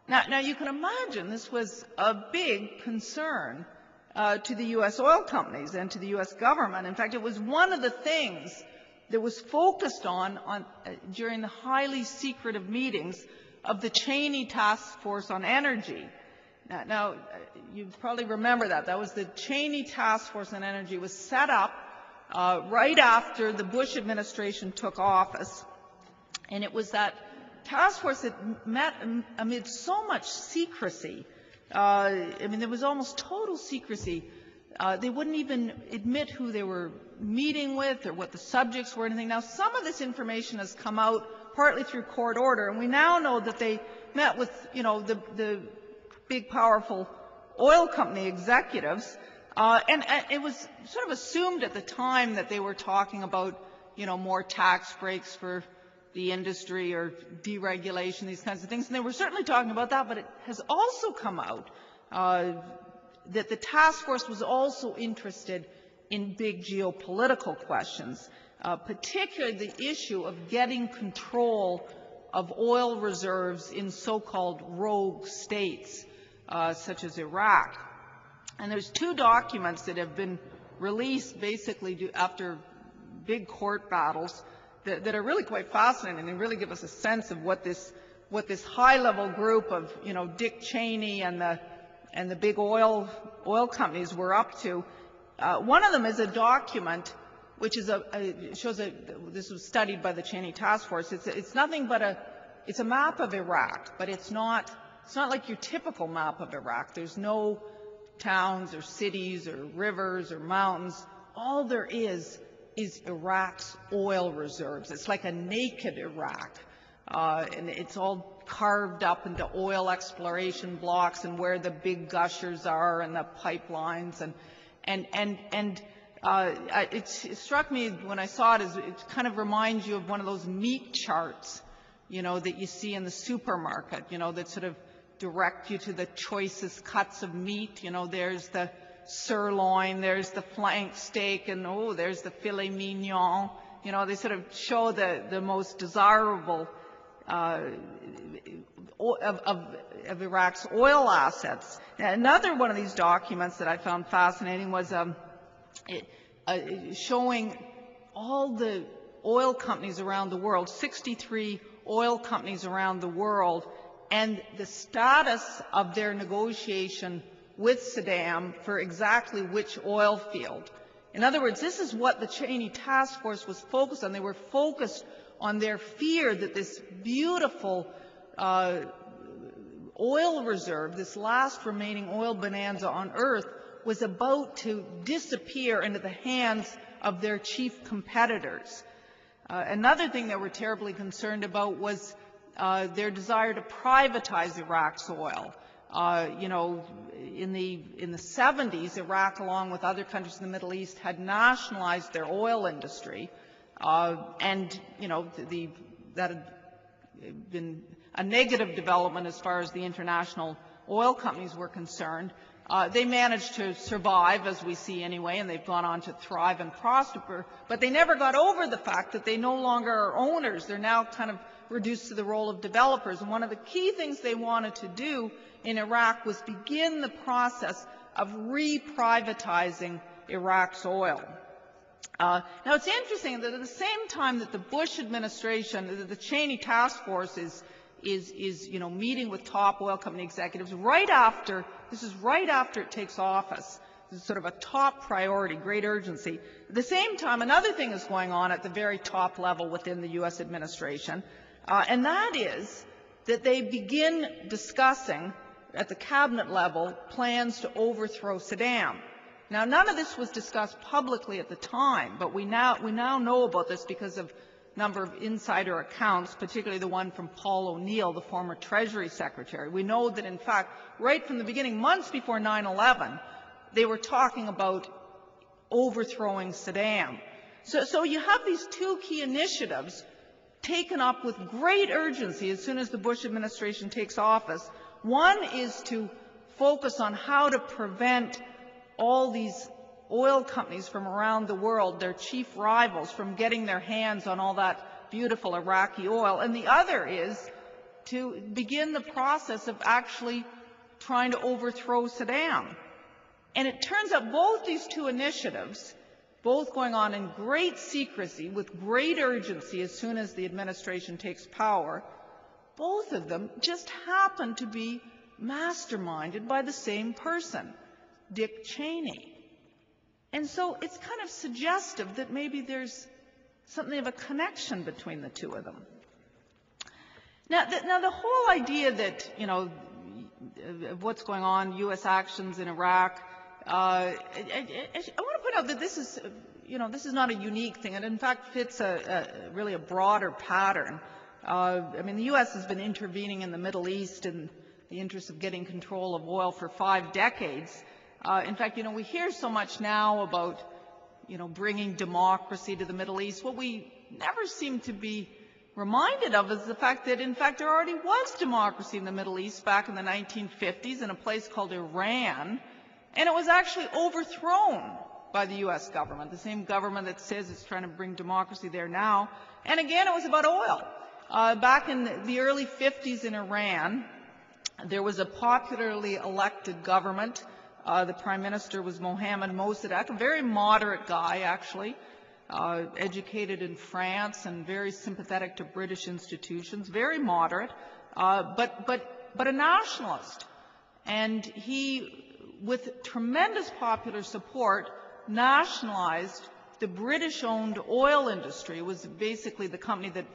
Now you can imagine this was a big concern to the U.S. oil companies and to the U.S. government. In fact, it was one of the things that was focused on during the highly secretive meetings of the Cheney Task Force on Energy. Now, you probably remember that. That was the Cheney Task Force on Energy was set up right after the Bush administration took office. And it was that task force that met amid so much secrecy. I mean, there was almost total secrecy. They wouldn't even admit who they were meeting with or what the subjects were or anything. Now, some of this information has come out partly through court order, and we now know that they met with, you know, the big, powerful oil company executives, and it was sort of assumed at the time that they were talking about, you know, more tax breaks for the industry or deregulation, these kinds of things. And they were certainly talking about that, but it has also come out that the task force was also interested in big geopolitical questions, particularly the issue of getting control of oil reserves in so-called rogue states, such as Iraq. And there's two documents that have been released basically after big court battles that are really quite fascinating and really give us a sense of what this high-level group of, you know, Dick Cheney and the big oil companies were up to. One of them is a document which is this was studied by the Cheney Task Force. It's nothing but it's a map of Iraq, but it's not like your typical map of Iraq. There's no towns or cities or rivers or mountains. All there is Iraq's oil reserves. It's like a naked Iraq, and it's all carved up into oil exploration blocks and where the big gushers are and the pipelines, it struck me when I saw it as it kind of reminds you of one of those meat charts, you know, that you see in the supermarket, you know, that sort of direct you to the choicest cuts of meat. You know, there's the sirloin, there's the flank steak, and oh, there's the filet mignon. You know, they sort of show the most desirable of Iraq's oil assets. Now, another one of these documents that I found fascinating was showing all the oil companies around the world, 63 oil companies around the world, and the status of their negotiation with Saddam for exactly which oil field. In other words, this is what the Cheney Task Force was focused on. They were focused on their fear that this beautiful oil reserve, this last remaining oil bonanza on Earth, was about to disappear into the hands of their chief competitors. Another thing they were terribly concerned about was their desire to privatize Iraq's oil. You know, in the 70s, Iraq, along with other countries in the Middle East, had nationalized their oil industry, and you know that had been a negative development as far as the international oil companies were concerned. They managed to survive, as we see anyway, and they've gone on to thrive and prosper, but they never got over the fact that they no longer are owners. They're now kind of reduced to the role of developers. And one of the key things they wanted to do in Iraq was begin the process of re-privatizing Iraq's oil. Now, it's interesting that at the same time that the Bush administration, the Cheney Task Force is you know, meeting with top oil company executives this is right after it takes office. This is sort of a top priority, great urgency. At the same time, another thing is going on at the very top level within the U.S. administration, and that is that they begin discussing at the cabinet level plans to overthrow Saddam. Now, none of this was discussed publicly at the time, but we now know about this because of a number of insider accounts, particularly the one from Paul O'Neill, the former Treasury Secretary. We know that, in fact, right from the beginning, months before 9/11, they were talking about overthrowing Saddam. So you have these two key initiatives taken up with great urgency as soon as the Bush administration takes office. One is to focus on how to prevent all these oil companies from around the world, their chief rivals, from getting their hands on all that beautiful Iraqi oil. And the other is to begin the process of actually trying to overthrow Saddam. And it turns out both these two initiatives, both going on in great secrecy with great urgency as soon as the administration takes power, both of them just happen to be masterminded by the same person, Dick Cheney. And so it's kind of suggestive that maybe there's something of a connection between the two of them. Now the whole idea that, you know, of what's going on, U.S. actions in Iraq, I want to point out that this is, you know, this is not a unique thing. It in fact fits really a broader pattern. I mean, the U.S. has been intervening in the Middle East in the interest of getting control of oil for 5 decades. In fact, you know, we hear so much now about, you know, bringing democracy to the Middle East. What we never seem to be reminded of is the fact that, in fact, there already was democracy in the Middle East back in the 1950s in a place called Iran, and it was actually overthrown by the U.S. government, the same government that says it's trying to bring democracy there now. And again, it was about oil. Back in the early 50s in Iran, there was a popularly elected government. The prime minister was Mohammad Mossadegh, a very moderate guy, actually, educated in France and very sympathetic to British institutions, very moderate, but a nationalist. And he, with tremendous popular support, nationalized the British-owned oil industry. It was basically the company that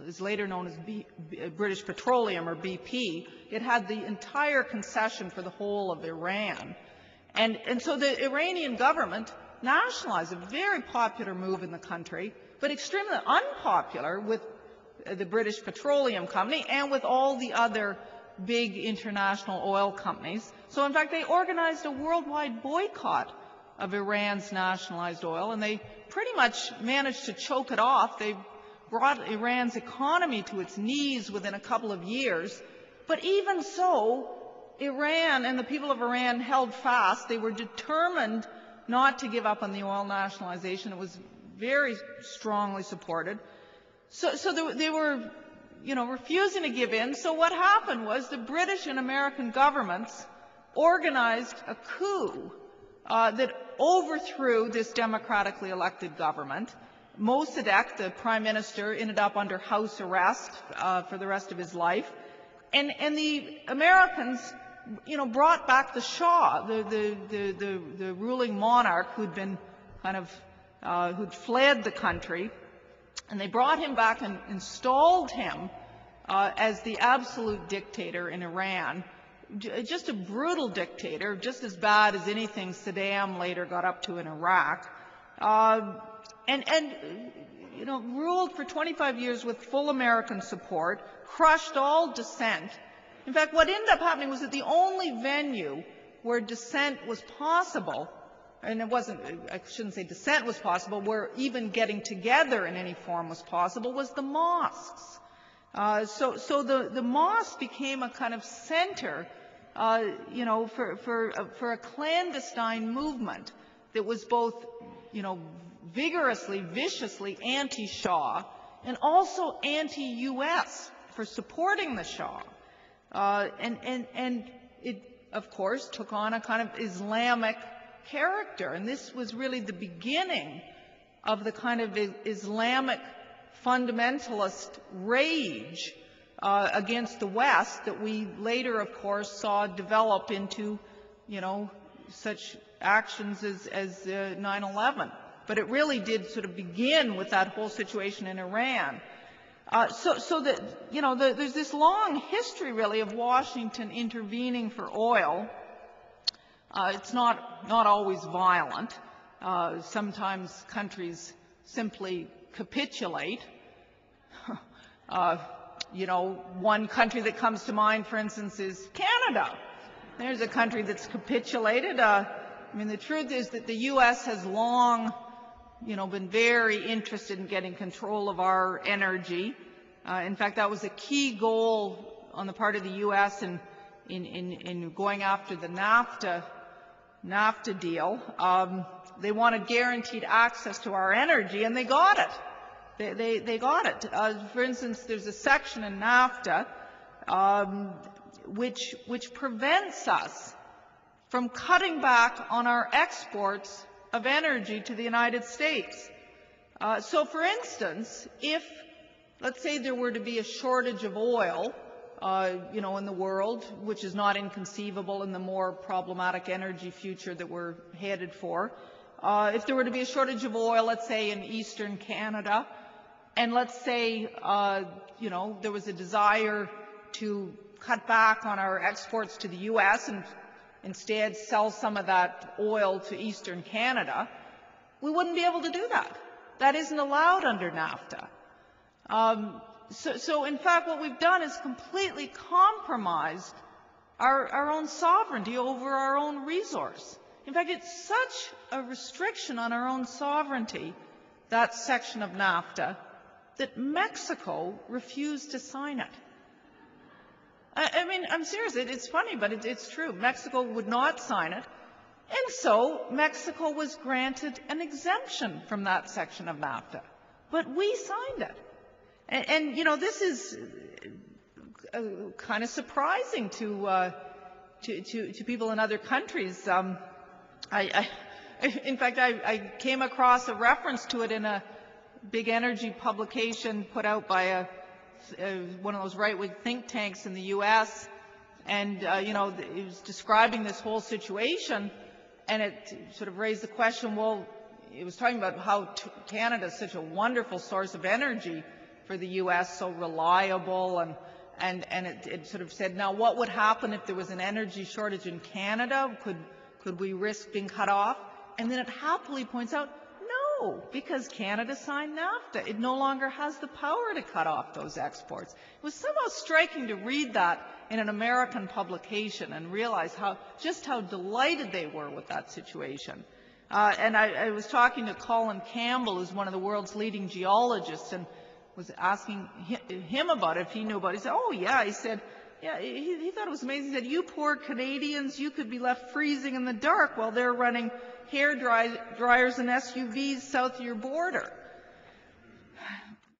is later known as British Petroleum, or BP. It had the entire concession for the whole of Iran. And so the Iranian government nationalized, a very popular move in the country, but extremely unpopular with the British Petroleum Company and with all the other big international oil companies. So in fact, they organized a worldwide boycott of Iran's nationalized oil, and they pretty much managed to choke it off. They brought Iran's economy to its knees within a couple of years. But even so, Iran and the people of Iran held fast. They were determined not to give up on the oil nationalization. It was very strongly supported. So they were, you know, refusing to give in. So what happened was the British and American governments organized a coup that overthrew this democratically elected government. Mossadegh, the prime minister, ended up under house arrest for the rest of his life. And the Americans, you know, brought back the Shah, the ruling monarch who'd been kind of, who'd fled the country, and they brought him back and installed him as the absolute dictator in Iran. Just a brutal dictator, just as bad as anything Saddam later got up to in Iraq. And you know, ruled for 25 years with full American support, crushed all dissent. In fact, what ended up happening was that the only venue where dissent was possible, and it wasn't, I shouldn't say dissent was possible, where even getting together in any form was possible, was the mosques. So the mosque became a kind of center, you know, for a clandestine movement that was both, you know, vigorously, viciously anti-Shah and also anti-U.S. for supporting the Shah. And it, of course, took on a kind of Islamic character. And this was really the beginning of the kind of Islamic fundamentalist rage against the West that we later, of course, saw develop into, you know, such actions as 9/11. But it really did sort of begin with that whole situation in Iran. So that, you know, there's this long history, really, of Washington intervening for oil. It's not always violent. Sometimes countries simply capitulate. You know, one country that comes to mind, for instance, is Canada. There's a country that's capitulated. I mean, the truth is that the U.S. has long, you know, been very interested in getting control of our energy. In fact, that was a key goal on the part of the U.S. in going after the NAFTA deal. They wanted guaranteed access to our energy, and they got it. They got it. For instance, there's a section in NAFTA which prevents us from cutting back on our exports of energy to the United States. So, for instance, if, let's say, there were to be a shortage of oil, in the world, which is not inconceivable in the more problematic energy future that we're headed for. If there were to be a shortage of oil, let's say in eastern Canada, and let's say, there was a desire to cut back on our exports to the U.S. and instead sell some of that oil to eastern Canada, we wouldn't be able to do that. That isn't allowed under NAFTA. So in fact, what we've done is completely compromised our own sovereignty over our own resource. In fact, it's such a restriction on our own sovereignty, that section of NAFTA, that Mexico refused to sign it. I mean, I'm serious. It's funny, but it's true. Mexico would not sign it. And so Mexico was granted an exemption from that section of NAFTA. But we signed it. And this is kind of surprising to people in other countries. In fact, I came across a reference to it in a big energy publication put out by one of those right-wing think tanks in the U.S. And, it was describing this whole situation, and it sort of raised the question, well, it was talking about how Canada is such a wonderful source of energy for the U.S., so reliable, and it sort of said, now what would happen if there was an energy shortage in Canada? Could we risk being cut off? And then it happily points out, no, because Canada signed NAFTA. It no longer has the power to cut off those exports. It was somehow striking to read that in an American publication and realize just how delighted they were with that situation. And I was talking to Colin Campbell, who's one of the world's leading geologists, and was asking him about it, if he knew about it. He said, oh, yeah. He said, yeah, he thought it was amazing. He said, you poor Canadians, you could be left freezing in the dark while they're running hair dryers and SUVs south of your border.